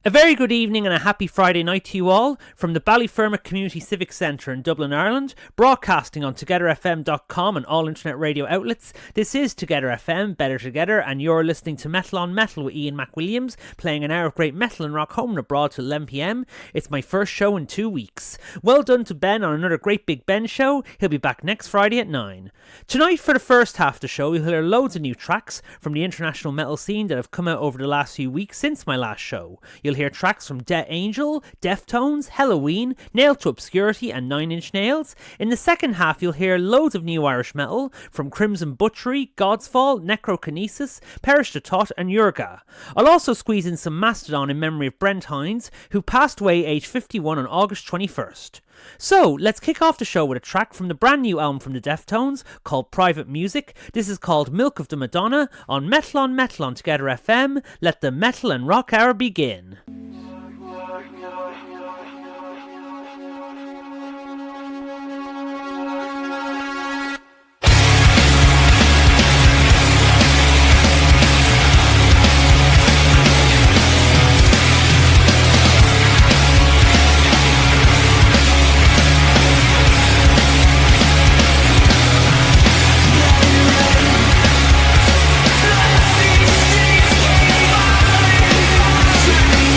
A very good evening and a happy Friday night to you all from the Ballyfermot Community Civic Centre in Dublin, Ireland, broadcasting on togetherfm.com and all internet radio outlets. This is Together FM, Better Together, and you're listening to Metal on Metal with Ian McWilliams, playing an hour of great metal and rock home and abroad till 11pm. It's my first show in 2 weeks. Well done to Ben on another great Big Ben show. He'll be back next Friday at 9. Tonight, for the first half of the show, you'll hear loads of new tracks from the international metal scene that have come out over the last few weeks since my last show. You'll hear tracks from Death Angel, Deftones, Halloween, Nailed to Obscurity and 9 Inch Nails. In the second half you'll hear loads of new Irish metal from Crimson Butchery, Godsfall, Necrokinesis, Perish the Thought and Urga. I'll also squeeze in some Mastodon in memory of Brent Hines, who passed away aged 51 on August 21st. So, let's kick off the show with a track from the brand new album from the Deftones called Private Music. This is called Milk of the Madonna on Metal on Together FM. Let the metal and rock hour begin.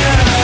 Yeah.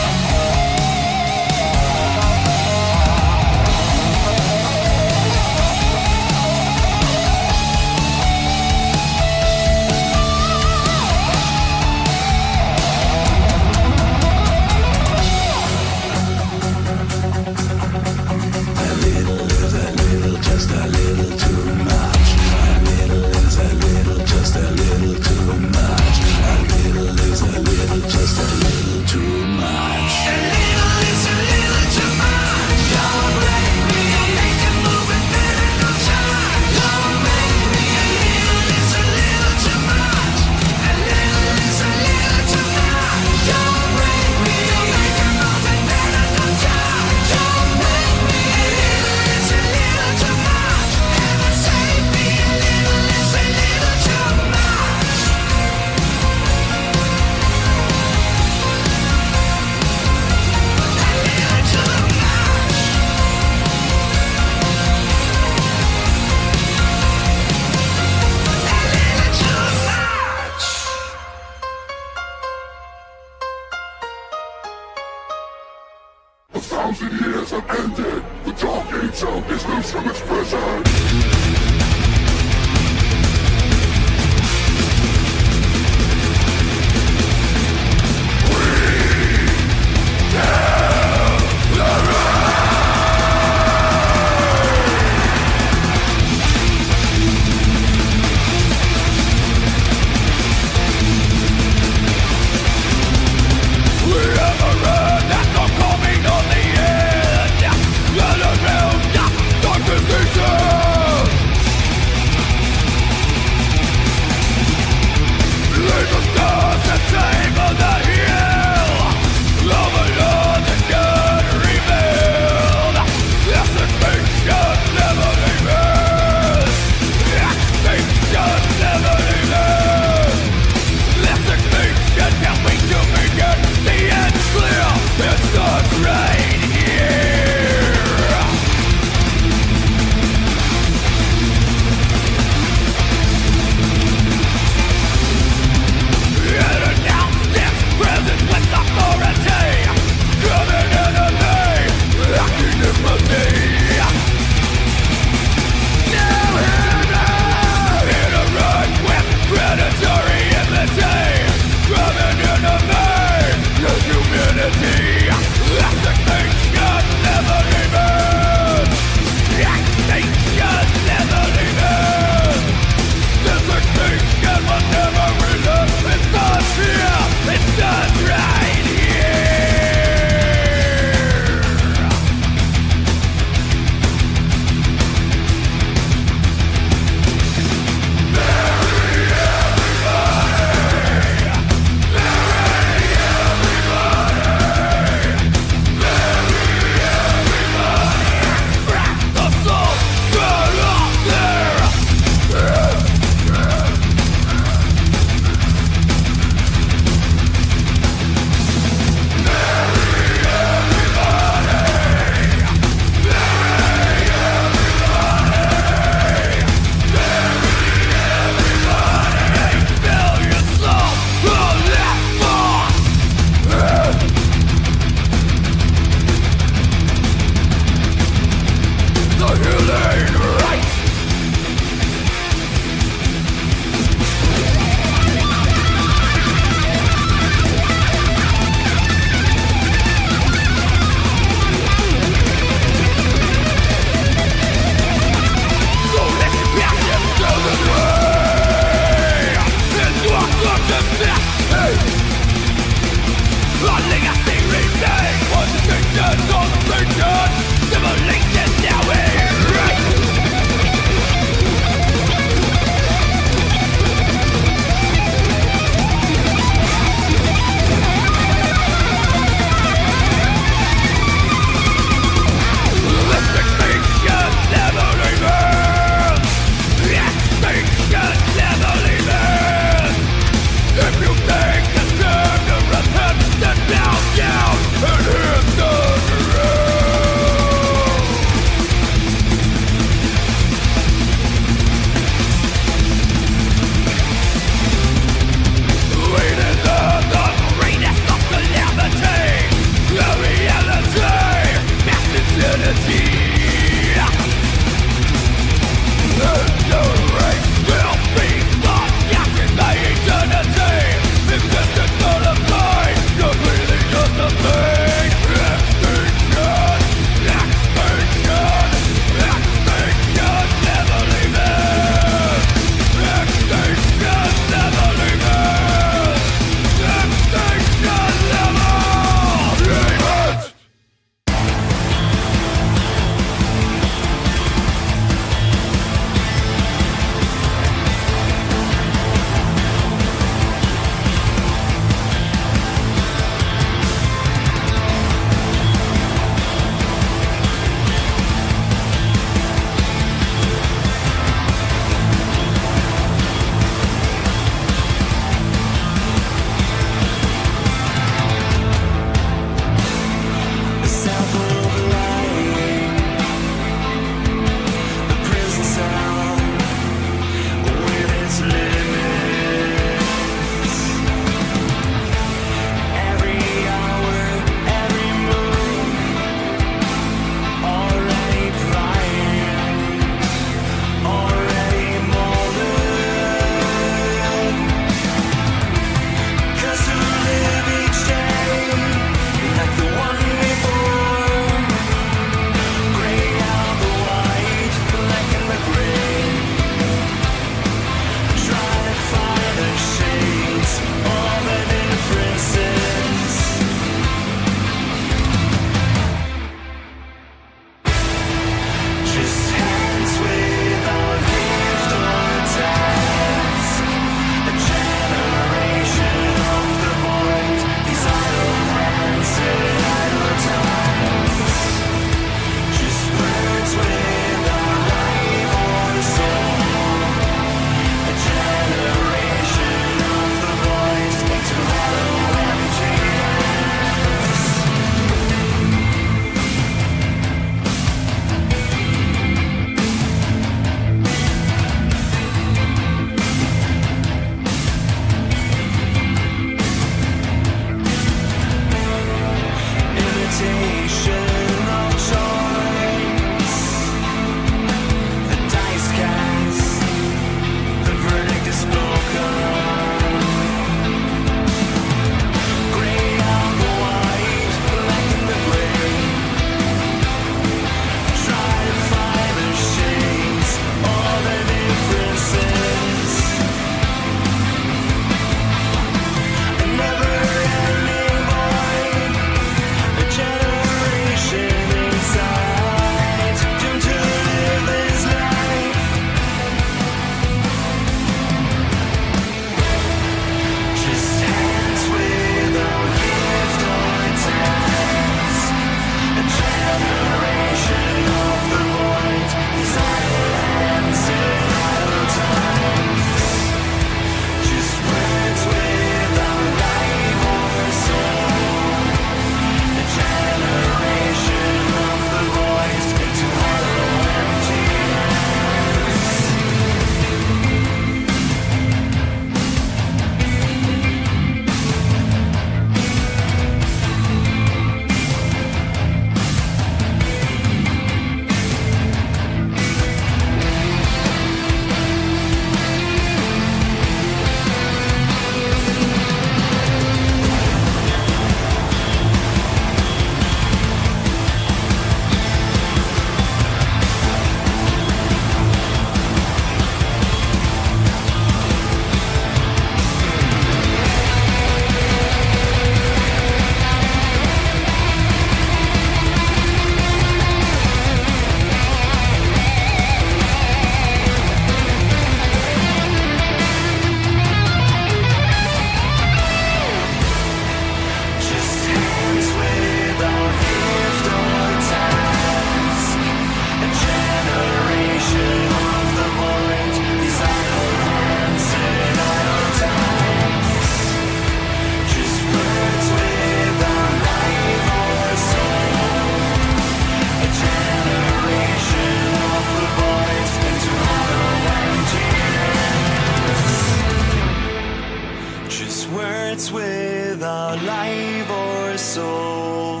just words without life or soul.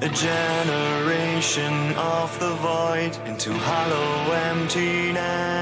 A generation of the void into hollow emptiness.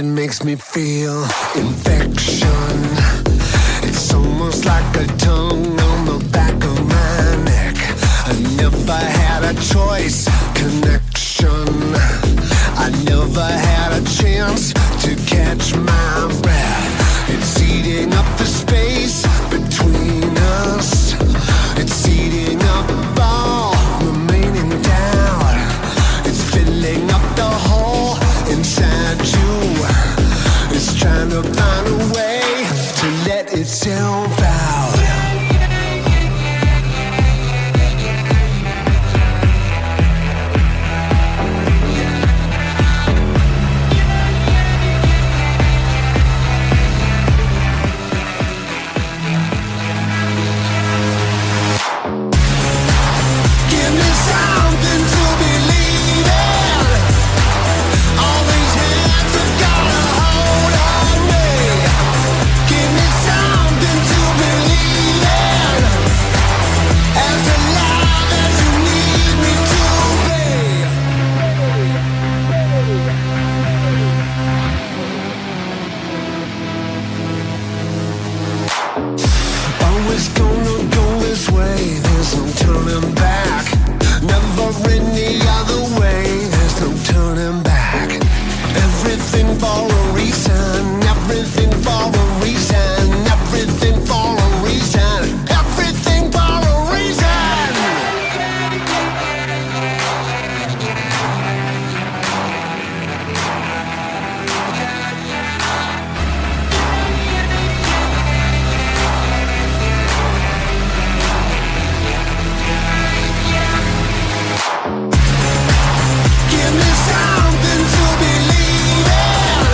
Makes me feel infection. It's almost like a tongue on the back of my neck. I never had a choice, connection. I never had a chance to catch my breath. It's eating up the space between us. It's eating up all remaining doubt. It's filling up the hole inside you. It's trying to find a way to let itself out. Give me something to believe in. All these hands have got a hold on me. Give me something to believe in. As alive as you need me to be. Always gonna go this way. There's no turning back. Never any other way. There's no turning back. Everything for a reason. Everything for a reason. Everything for a reason. Everything for a reason. Give me something to believe in.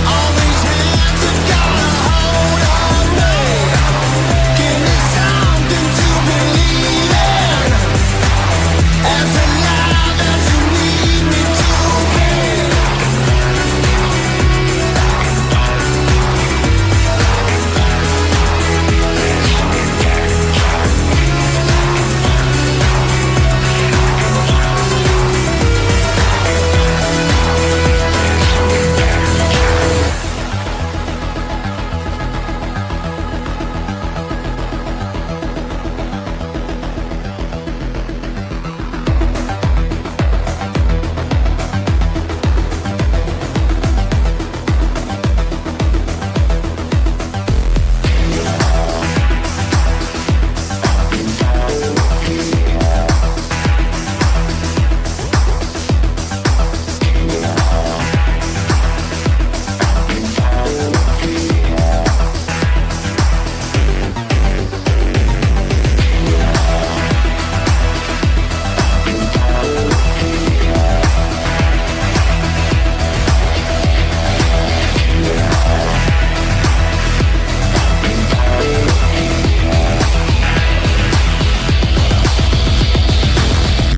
All these hands have got a hold on me. Give me something to believe in. As alive as you need me to be.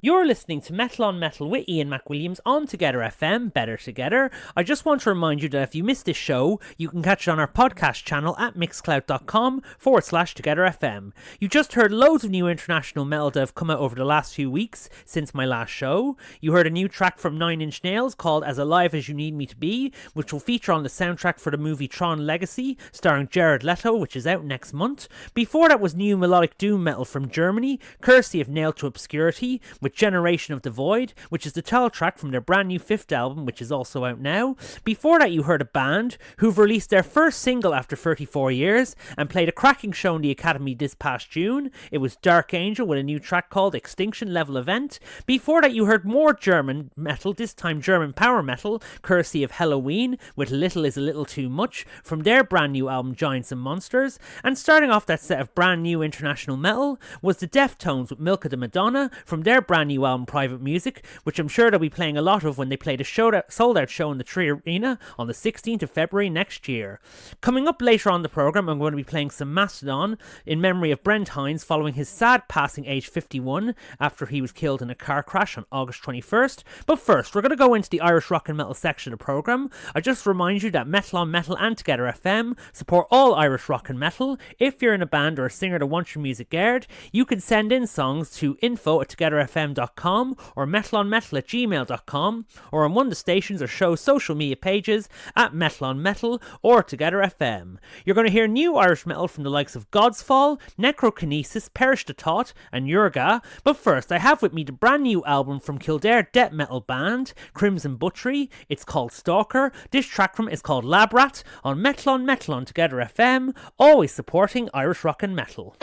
You're listening to Metal on Metal with Ian McWilliams on Together FM, Better Together. I just want to remind you that if you missed this show, you can catch it on our podcast channel at mixcloud.com/Together FM. You just heard loads of new international metal that have come out over the last few weeks since my last show. You heard a new track from 9 Inch Nails called As Alive As You Need Me To Be, which will feature on the soundtrack for the movie Tron Legacy, starring Jared Leto, which is out next month. Before that was new melodic doom metal from Germany, courtesy of Nailed to Obscurity, with Generation of the Void, which is the title track from their brand new 5th album, which is also out now. Before that, you heard a band who've released their first single after 34 years and played a cracking show in the Academy this past June. It was Dark Angel with a new track called Extinction Level Event. Before that, you heard more German metal, this time German power metal, courtesy of Halloween with Little Is a Little Too Much from their brand new album Giants and Monsters. And starting off that set of brand new international metal was the Deftones with Milk of the Madonna from their brand new album Private Music, which I'm sure they'll be playing a lot of when they play the sold out show in the Tree Arena on the 16th of February next year. Coming up later on the programme, I'm going to be playing some Mastodon in memory of Brent Hines following his sad passing aged 51 after he was killed in a car crash on August 21st. But first, we're going to go into the Irish rock and metal section of the programme. I just remind you that Metal on Metal and Together FM support all Irish rock and metal. If you're in a band or a singer that wants your music aired, you can send in songs to info@togetherfm.com or metalonmetal@gmail.com, or on one of the stations or show's social media pages at Metal on Metal or Together FM. You're going to hear new Irish metal from the likes of God's Fall, Necrokinesis, Perish the Thought and Yurga. But first, I have with me the brand new album from Kildare death metal band Crimson Butchery. It's called Stalker. This track from it is called Lab Rat on Metal on Together FM, always supporting Irish rock and metal.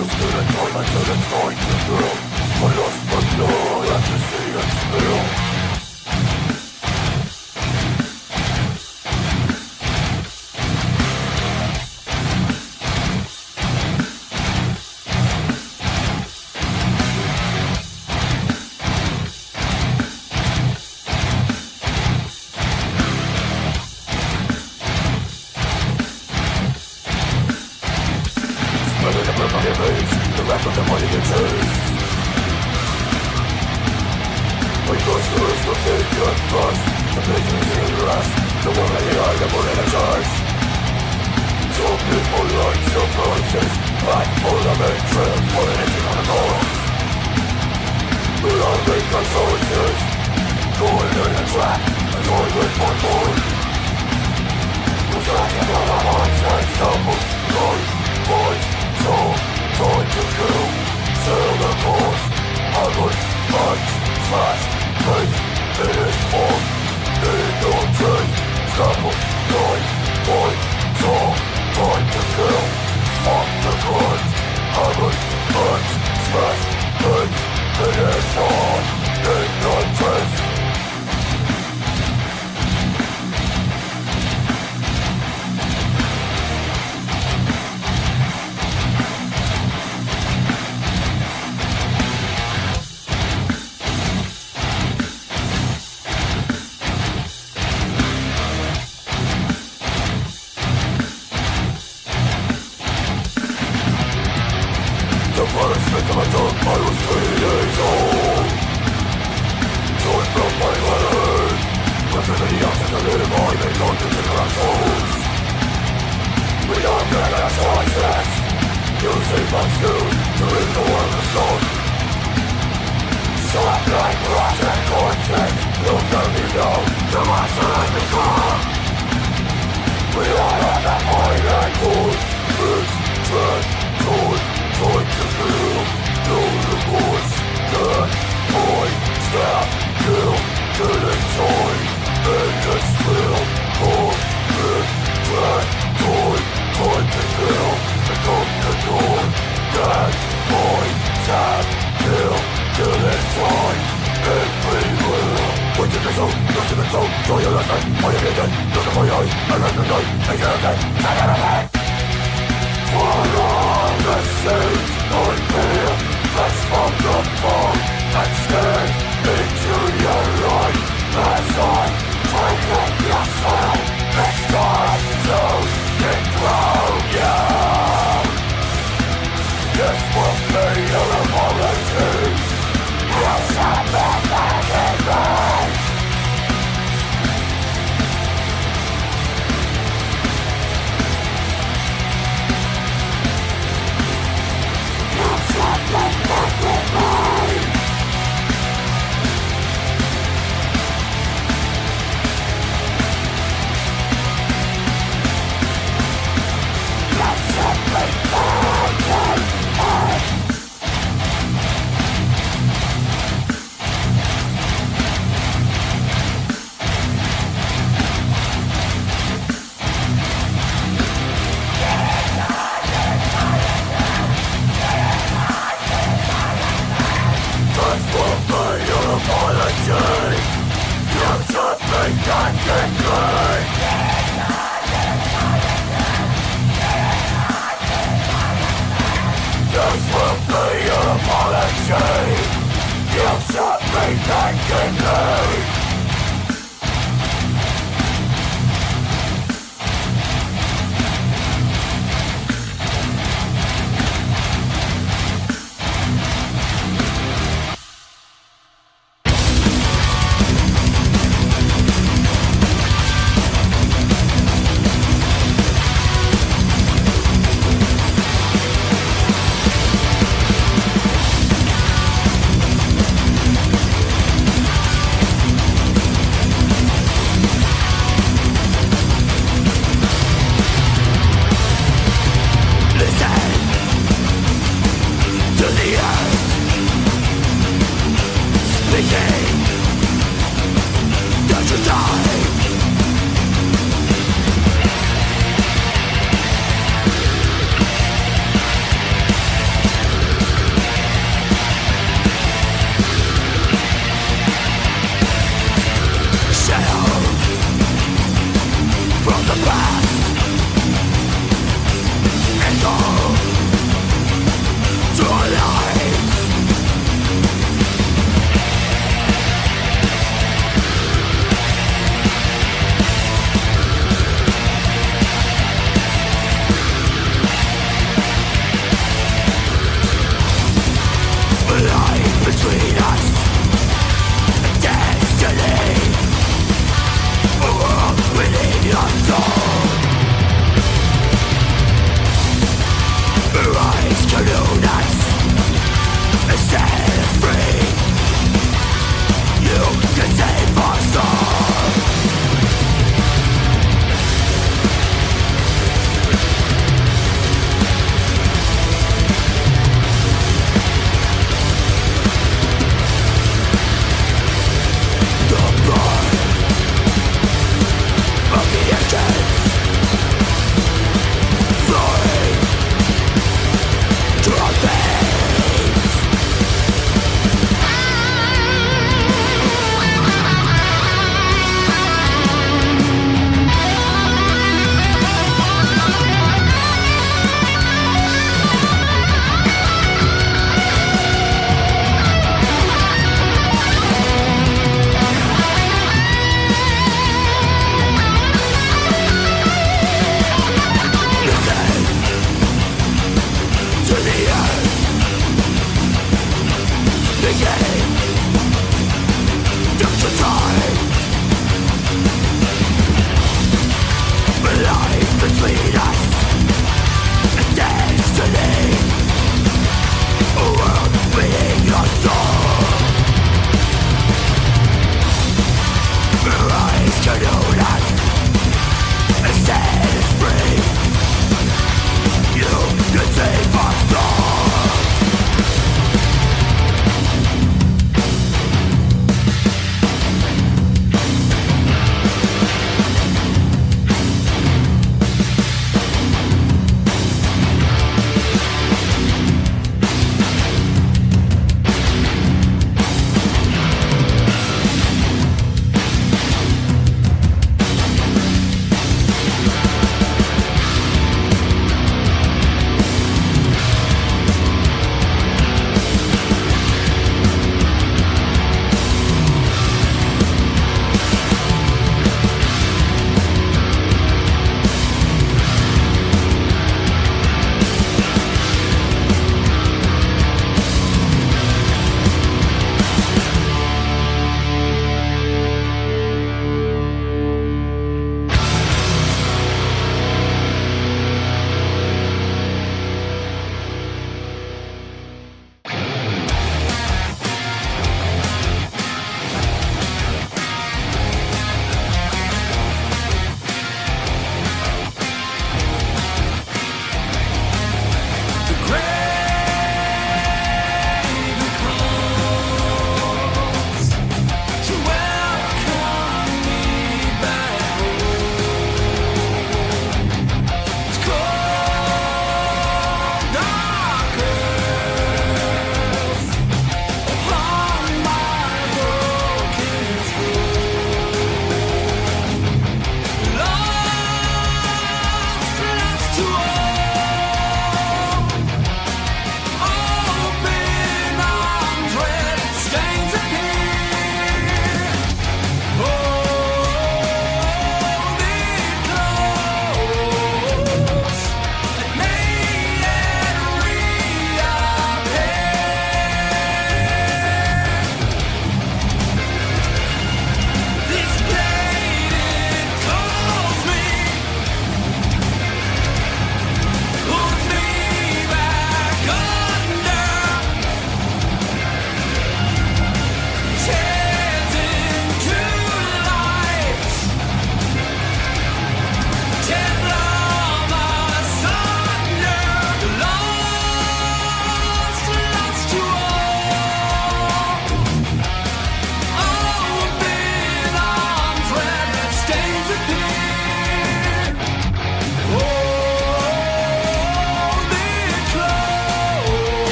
Just to the time until it's time to grow. I lost my blood.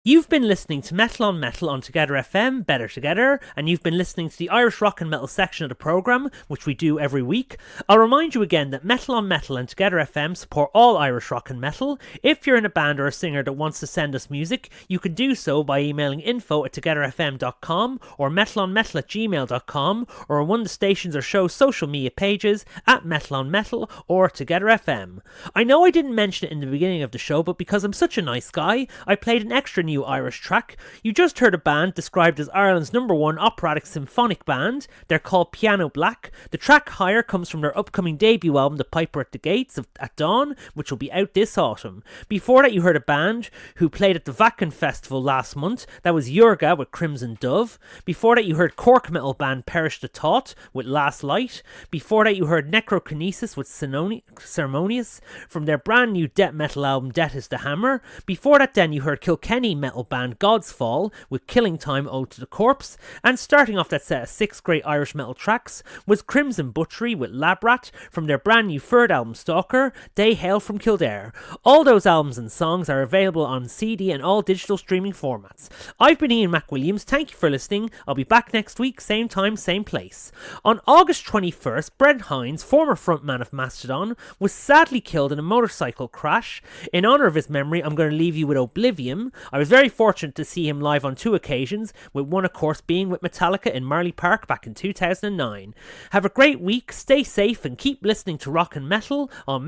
You've been listening to Metal on Together FM, Better Together, and you've been listening to the Irish rock and metal section of the programme, which we do every week. I'll remind you again that Metal and Together FM support all Irish rock and metal. If you're in a band or a singer that wants to send us music, you can do so by emailing info@togetherfm.com or metalonmetal@gmail.com or on one of the stations or show's social media pages at Metal on Metal or Together FM. I know I didn't mention it in the beginning of the show, but because I'm such a nice guy, I played an extra new Irish track. You just heard a band described as Ireland's #1 operatic symphonic band. They're called Piano Black. The track Higher comes from their upcoming debut album The Piper at the Gates at Dawn, which will be out this autumn. Before that you heard a band who played at the Wacken Festival last month. That was Jurga with Crimson Dove. Before that you heard Cork metal band Perish the Thought with Last Light. Before that you heard Necrokinesis with Ceremonious from their brand new death metal album Death is the Hammer. Before that then you heard Kilkenny metal band God's Fall with Killing Time Ode to the Corpse, and starting off that set of 6 great Irish metal tracks was Crimson Butchery with Labrat from their brand new third album Stalker. They hail from Kildare. All those albums and songs are available on CD and all digital streaming formats. I've been Ian McWilliams, thank you for listening. I'll be back next week, same time, same place. On August 21st, Brent Hines, former frontman of Mastodon, was sadly killed in a motorcycle crash. In honour of his memory, I'm going to leave you with Oblivion. I was very fortunate to see him live on 2 occasions, with one of course being with Metallica in Marley Park back in 2009. Have a great week, stay safe and keep listening to rock and metal on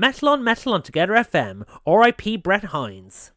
Together FM. R.I.P. Brett Hines.